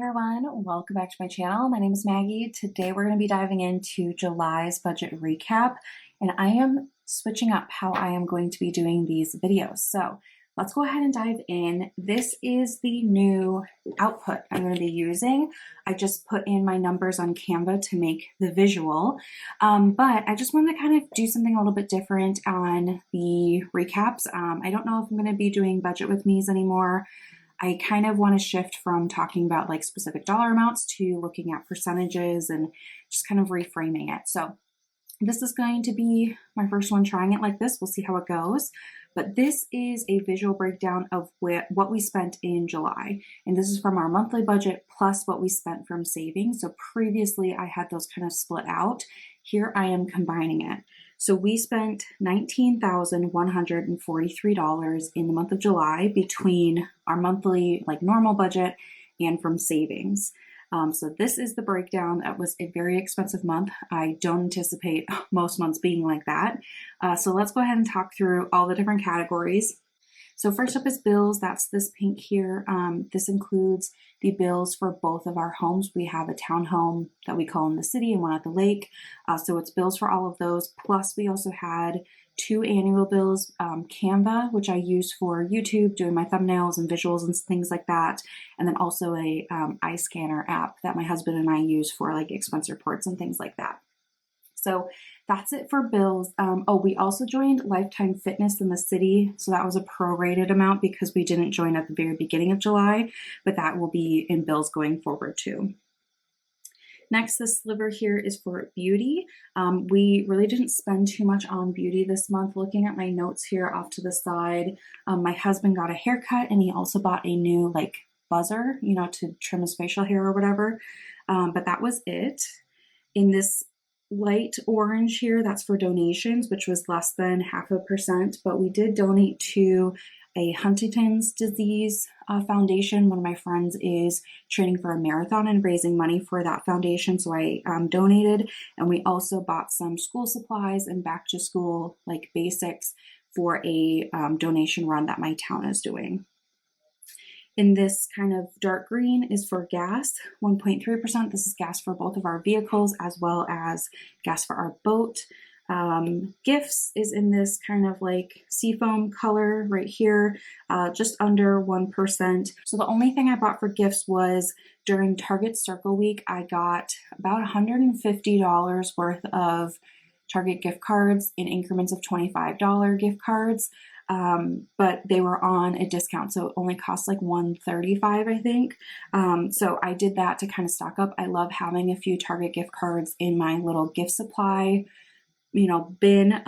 everyone, welcome back to my channel. My name is Maggie. Today we're going to be diving into July's budget recap, and I am switching up how I am going to be doing these videos. So let's go ahead and dive in. This is the new output I'm going to be using. I just put in my numbers on Canva to make the visual, but I just wanted to kind of do something a little bit different on the recaps. I don't know if I'm going to be doing budget with me's anymore. I kind of want to shift from talking about like specific dollar amounts to looking at percentages and just kind of reframing it. So this is going to be my first one trying it like this. We'll see how it goes. But this is a visual breakdown of what we spent in July. And this is from our monthly budget plus what we spent from savings. So previously I had those kind of split out. Here I am combining it. So we spent $19,143 in the month of July between our monthly like normal budget and from savings. So this is the breakdown. That was a very expensive month. I don't anticipate most months being like that. So let's go ahead and talk through all the different categories. So first up is bills. That's this pink here. This includes the bills for both of our homes. We have a townhome that we call in the city and one at the lake. So it's bills for all of those. Plus we also had 2 annual bills, Canva, which I use for YouTube, doing my thumbnails and visuals and things like that. And then also a iScanner app that my husband and I use for like expense reports and things like that. So that's it for bills. We also joined Lifetime Fitness in the city. So that was a prorated amount because we didn't join at the very beginning of July, but that will be in bills going forward too. Next, this sliver here is for beauty. We really didn't spend too much on beauty this month. Looking at my notes here off to the side, my husband got a haircut and he also bought a new like buzzer, you know, to trim his facial hair or whatever. But that was it. In this light orange here, that's for donations, which was less than 0.5%, but we did donate to a Huntington's disease foundation. One of my friends is training for a marathon and raising money for that foundation, so I donated. And we also bought some school supplies and back to school like basics for a donation run that my town is doing. In this kind of dark green is for gas, 1.3%. This is gas for both of our vehicles as well as gas for our boat. Gifts is in this kind of like seafoam color right here, just under 1%. So the only thing I bought for gifts was during Target Circle Week, I got about $150 worth of Target gift cards in increments of $25 gift cards. But they were on a discount, so it only cost like $135, I think. So I did that to kind of stock up. I love having a few Target gift cards in my little gift supply, you know, bin,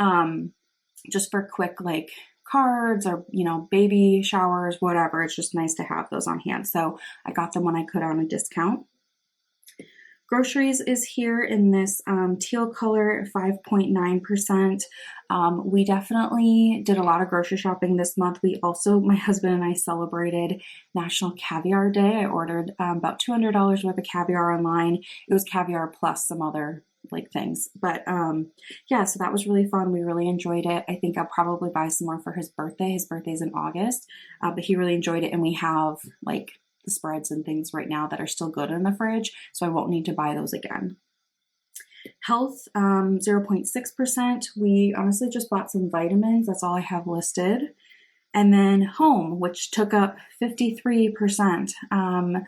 just for quick like cards or, you know, baby showers, whatever. It's just nice to have those on hand. So I got them when I could on a discount. Groceries is here in this teal color, 5.9%. We definitely did a lot of grocery shopping this month. We also, my husband and I celebrated National Caviar Day. I ordered about $200 worth of caviar online. It was caviar plus some other like things. But yeah, so that was really fun. We really enjoyed it. I think I'll probably buy some more for his birthday. His birthday's in August, but he really enjoyed it. And we have like the spreads and things right now that are still good in the fridge, so I won't need to buy those again. Health, 0.6%. We honestly just bought some vitamins. That's all I have listed. And then home, which took up 53%. The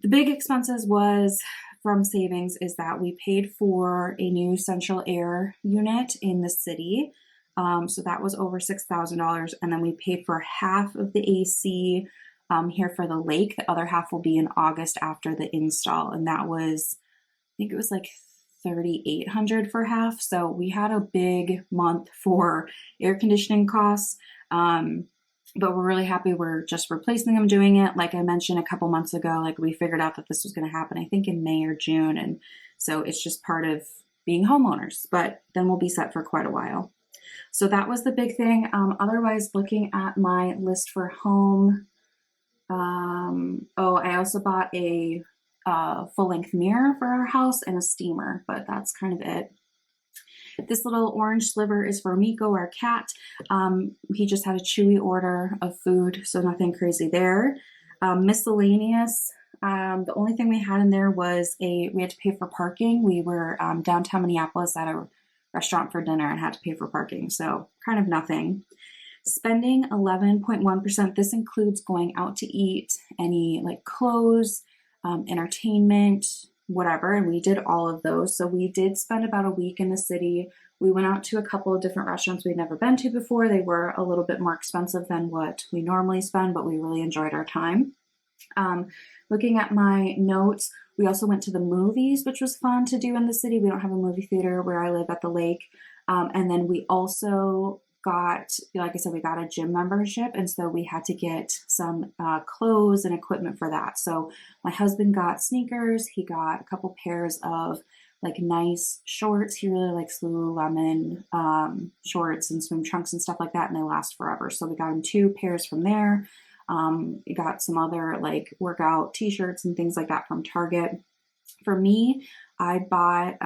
big expenses was from savings is that we paid for a new central air unit in the city. So that was over $6,000. And then we paid for half of the AC here for the lake. The other half will be in August after the install. And that was, I think it was like $3,800 for half. So we had a big month for air conditioning costs. But we're really happy we're just replacing them, doing it. Like I mentioned a couple months ago, like we figured out that this was going to happen, I think in May or June. And so it's just part of being homeowners, but then we'll be set for quite a while. So that was the big thing. Otherwise, looking at my list for home, I also bought a full-length mirror for our house and a steamer, but that's kind of it. This little orange sliver is for Miko, our cat. He just had a chewy order of food, so nothing crazy there. Miscellaneous, The only thing we had in there was we had to pay for parking. We were downtown Minneapolis at a restaurant for dinner and had to pay for parking. So kind of nothing. Spending 11.1%. This includes going out to eat, any like clothes, entertainment, whatever. And we did all of those. So we did spend about a week in the city. We went out to a couple of different restaurants we'd never been to before. They were a little bit more expensive than what we normally spend, but we really enjoyed our time. Looking at my notes, we also went to the movies, which was fun to do in the city. We don't have a movie theater where I live at the lake. And then we also got, like I said, we got a gym membership. And so we had to get some clothes and equipment for that. So my husband got sneakers. He got a couple pairs of like nice shorts. He really likes Lululemon shorts and swim trunks and stuff like that. And they last forever. So we got him 2 pairs from there. We got some other like workout t-shirts and things like that from Target. For me, I bought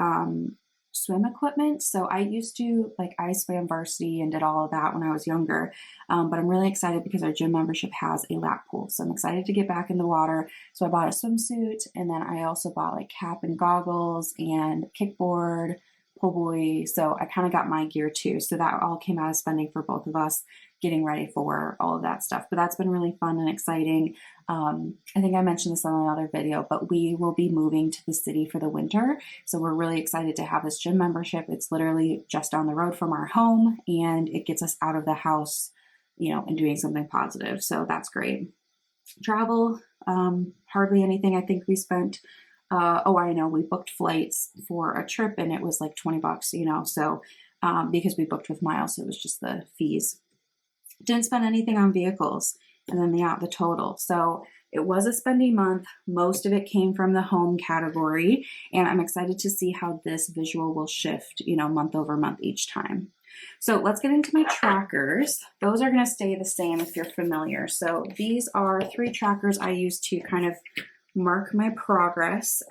swim equipment. So I used to I swam varsity and did all of that when I was younger. But I'm really excited because our gym membership has a lap pool. So I'm excited to get back in the water. So I bought a swimsuit, and then I also bought like cap and goggles and kickboard, pull buoy. So I kind of got my gear too. So that all came out of spending for both of us, getting ready for all of that stuff. But that's been really fun and exciting. I think I mentioned this on another video, but we will be moving to the city for the winter. So we're really excited to have this gym membership. It's literally just down the road from our home, and it gets us out of the house, and doing something positive. So that's great. Travel, hardly anything. I think we spent, I know we booked flights for a trip and it was like $20, so, because we booked with miles, so it was just the fees. Didn't spend anything on vehicles, and then the total. So it was a spending month. Most of it came from the home category, and I'm excited to see how this visual will shift, month over month each time. So let's get into my trackers. Those are going to stay the same if you're familiar. So these are 3 trackers I use to kind of mark my progress.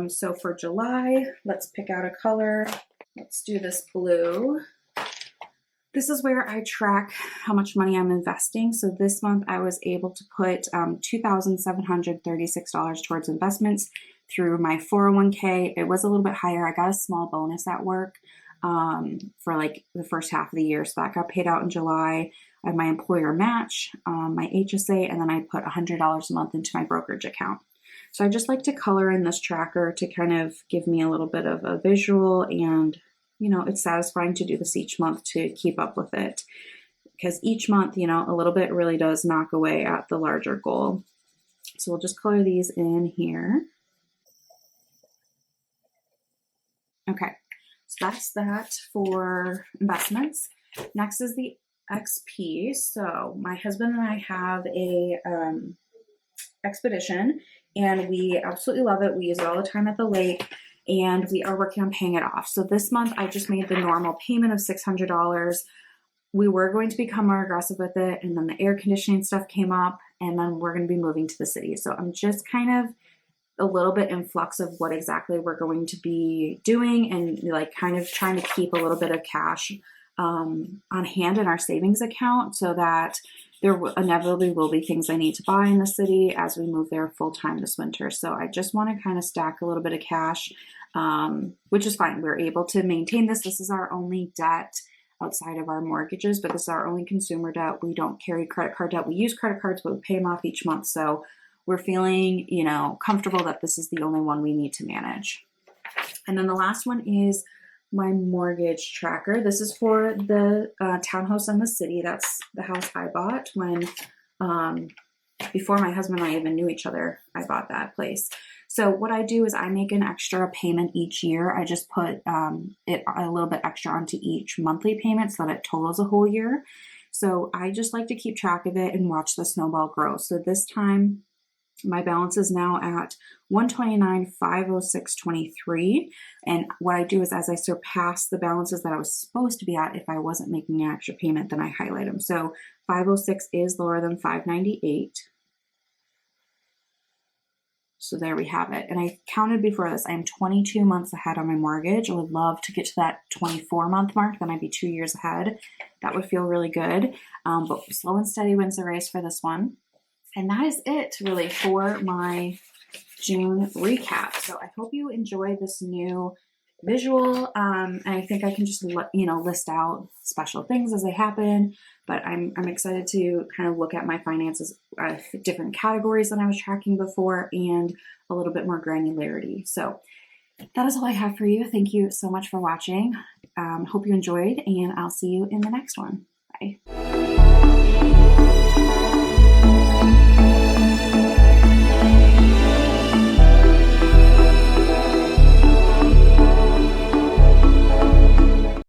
So for July, let's pick out a color. Let's do this blue. This is where I track how much money I'm investing. So this month I was able to put $2,736 towards investments through my 401k. It was a little bit higher. I got a small bonus at work for like the first half of the year. So that got paid out in July. I have my employer match, my HSA, and then I put $100 a month into my brokerage account. So I just like to color in this tracker to kind of give me a little bit of a visual, and it's satisfying to do this each month to keep up with it, because each month, a little bit really does knock away at the larger goal. So we'll just color these in here. Okay, so that's that for investments. Next is the XP. So my husband and I have a expedition, and we absolutely love it. We use it all the time at the lake, and we are working on paying it off. So this month I just made the normal payment of $600. We were going to become more aggressive with it, and then the air conditioning stuff came up, and then we're going to be moving to the city. So I'm just kind of a little bit in flux of what exactly we're going to be doing, and kind of trying to keep a little bit of cash on hand in our savings account, so that there inevitably will be things I need to buy in the city as we move there full time this winter. So I just want to kind of stack a little bit of cash, which is fine. We're able to maintain this. This is our only debt outside of our mortgages, but this is our only consumer debt. We don't carry credit card debt. We use credit cards, but we pay them off each month. So we're feeling, comfortable that this is the only one we need to manage. And then the last one is my mortgage tracker. This is for the townhouse in the city. That's the house I bought when, before my husband and I even knew each other, I bought that place. So what I do is I make an extra payment each year. I just put it a little bit extra onto each monthly payment so that it totals a whole year. So I just like to keep track of it and watch the snowball grow. So this time, my balance is now at $129,506.23. And what I do is, as I surpass the balances that I was supposed to be at, if I wasn't making an extra payment, then I highlight them. So 506 is lower than 598. So there we have it. And I counted before this. I am 22 months ahead on my mortgage. I would love to get to that 24-month mark. Then I'd be 2 years ahead. That would feel really good. But slow and steady wins the race for this one. And that is it really for my June recap. So I hope you enjoy this new visual. And I think I can just list out special things as they happen. But I'm excited to kind of look at my finances, different categories than I was tracking before, and a little bit more granularity. So that is all I have for you. Thank you so much for watching. Hope you enjoyed, and I'll see you in the next one. Bye.